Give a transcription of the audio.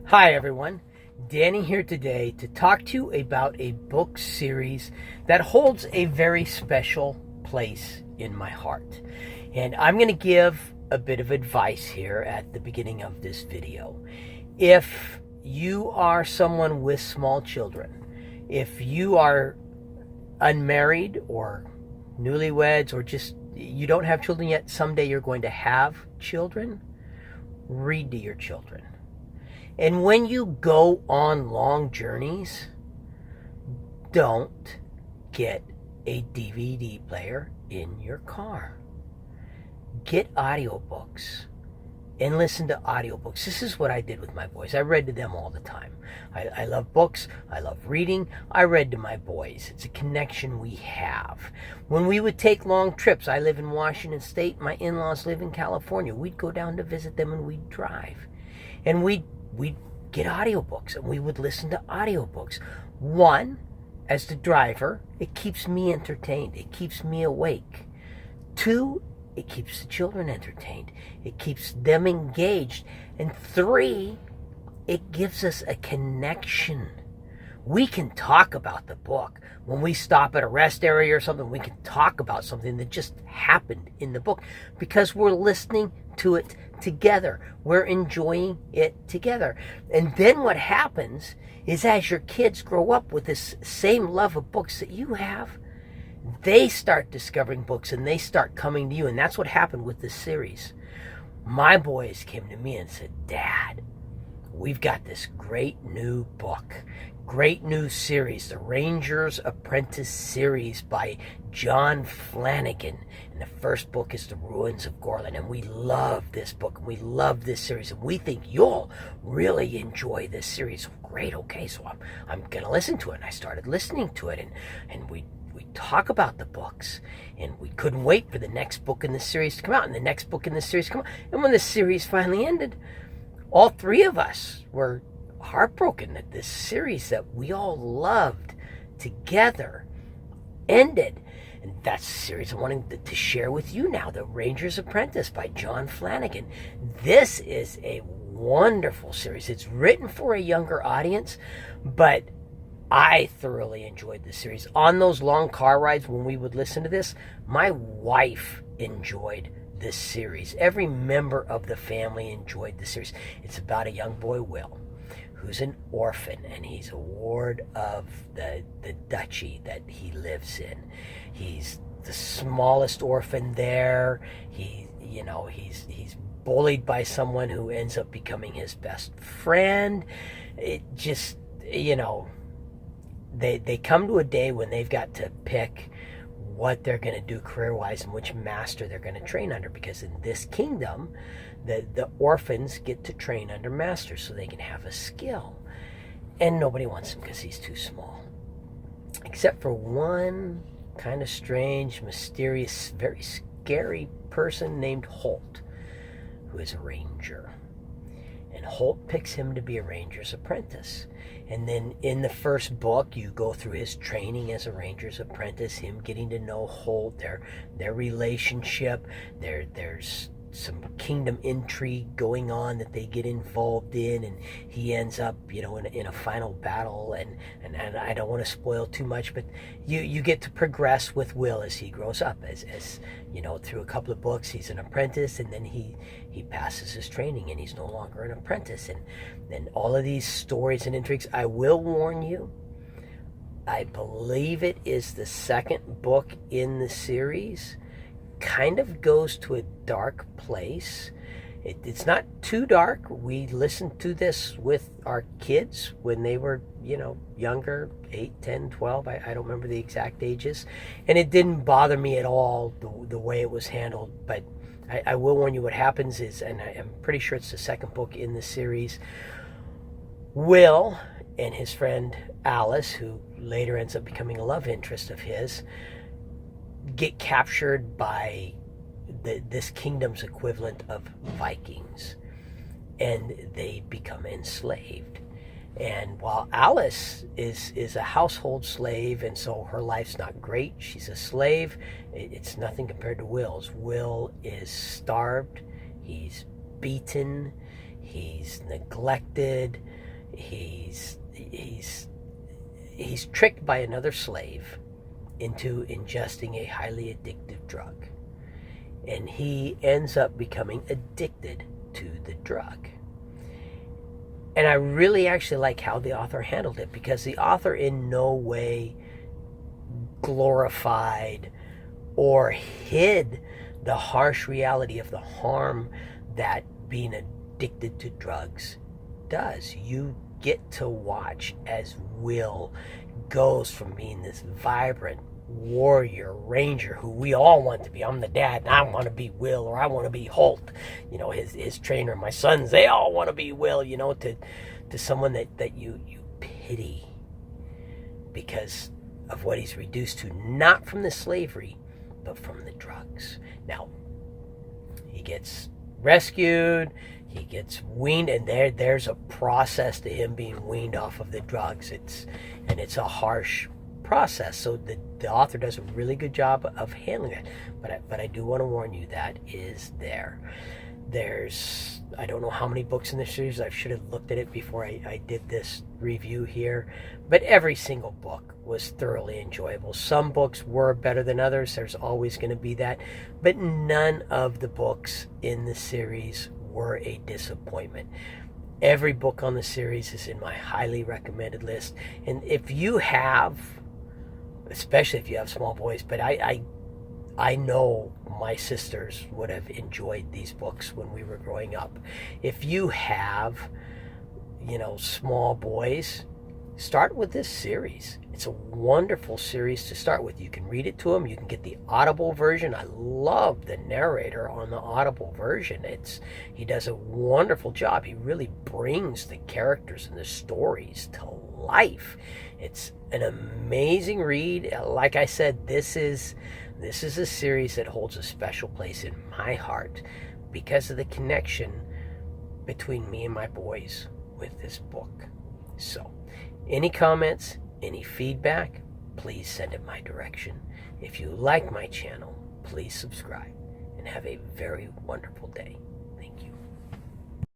Hi everyone, Danny here today to talk to you about a book series that holds a very special place in my heart. And I'm going to give a bit of advice here at the beginning of this video. If you are someone with small children, if you are unmarried or newlyweds or just you don't have children yet, someday you're going to have children, read to your children. And when you go on long journeys, don't get a DVD player in your car. Get audiobooks and listen to audiobooks. This is what I did with my boys. I read to them all the time. I love books. I love reading. I read to my boys. It's a connection we have. When we would take long trips, I live in Washington State. My in-laws live in California. We'd go down to visit them and we'd drive. And we'd get audiobooks and we would listen to audiobooks. One, as the driver, it keeps me entertained. It keeps me awake. Two, it keeps the children entertained. It keeps them engaged. And three, it gives us a connection. We can talk about the book. When we stop at a rest area or something, we can talk about something that just happened in the book because we're listening to it together. We're enjoying it together. And then what happens is as your kids grow up with this same love of books that you have, they start discovering books and they start coming to you. And that's what happened with this series. My boys came to me and said, "Dad, we've got this great new book, great new series, the Ranger's Apprentice series by John Flanagan. And the first book is The Ruins of Gorlin. And we love this book and we love this series. And we think you'll really enjoy this series." Great, okay, so I'm going to listen to it. And I started listening to it and we talk about the books, and we couldn't wait for the next book in the series to come out and the next book in the series to come out. And when the series finally ended, all three of us were heartbroken that this series that we all loved together ended. And that's the series I wanted to share with you now, The Ranger's Apprentice by John Flanagan. This is a wonderful series. It's written for a younger audience, but I thoroughly enjoyed this series. On those long car rides when we would listen to this, my wife enjoyed this series. Every member of the family enjoyed the series. It's about a young boy, Will, who's an orphan, and he's a ward of the duchy that he lives in. He's the smallest orphan there. He's bullied by someone who ends up becoming his best friend. It just, they come to a day when they've got to pick what they're going to do career-wise and which master they're going to train under, because in this kingdom, the orphans get to train under masters so they can have a skill. And nobody wants him because he's too small. Except for one kind of strange, mysterious, very scary person named Holt, who is a ranger. And Holt picks him to be a ranger's apprentice. And then in the first book, you go through his training as a ranger's apprentice, him getting to know Holt, their relationship. There's some kingdom intrigue going on that they get involved in, and he ends up, in a final battle. And I don't want to spoil too much, but you get to progress with Will as he grows up. As through a couple of books, he's an apprentice, and then he passes his training, and he's no longer an apprentice. And all of these stories and intrigues, I will warn you, I believe it is the second book in the series, kind of goes to a dark place. It's not too dark. We listened to this with our kids when they were, younger, 8, 10, 12. I don't remember the exact ages. And it didn't bother me at all the way it was handled. But I will warn you what happens is, and I'm pretty sure it's the second book in the series, Will and his friend Alice, who later ends up becoming a love interest of his, get captured by this kingdom's equivalent of Vikings, and they become enslaved. And while Alice is a household slave, and so her life's not great, she's a slave, it's nothing compared to Will's. Will is starved, he's beaten, he's neglected, He's tricked by another slave into ingesting a highly addictive drug, and he ends up becoming addicted to the drug. And I really actually like how the author handled it, because the author in no way glorified or hid the harsh reality of the harm that being addicted to drugs does. You get to watch as Will goes from being this vibrant warrior ranger who we all want to be. I'm the dad and I want to be Will, or I want to be Holt, his trainer. My sons, they all want to be Will, to someone that you pity because of what he's reduced to, not from the slavery but from the drugs. Now he gets rescued, he gets weaned, and there's a process to him being weaned off of the drugs. It's a harsh process. So the author does a really good job of handling that. But I do want to warn you, that is there. There's, I don't know how many books in this series. I should have looked at it before I did this review here. But every single book was thoroughly enjoyable. Some books were better than others. There's always going to be that. But none of the books in the series were a disappointment. Every book on the series is in my highly recommended list. And if you have, especially if you have small boys, but I know my sisters would have enjoyed these books when we were growing up. If you have, small boys, start with this series. It's a wonderful series to start with. You can read it to them. You can get the Audible version. I love the narrator on the Audible version. He does a wonderful job. He really brings the characters and the stories to life. It's an amazing read. Like I said, this is a series that holds a special place in my heart because of the connection between me and my boys with this book. So, any comments, any feedback, please send it my direction. If you like my channel, please subscribe and have a very wonderful day.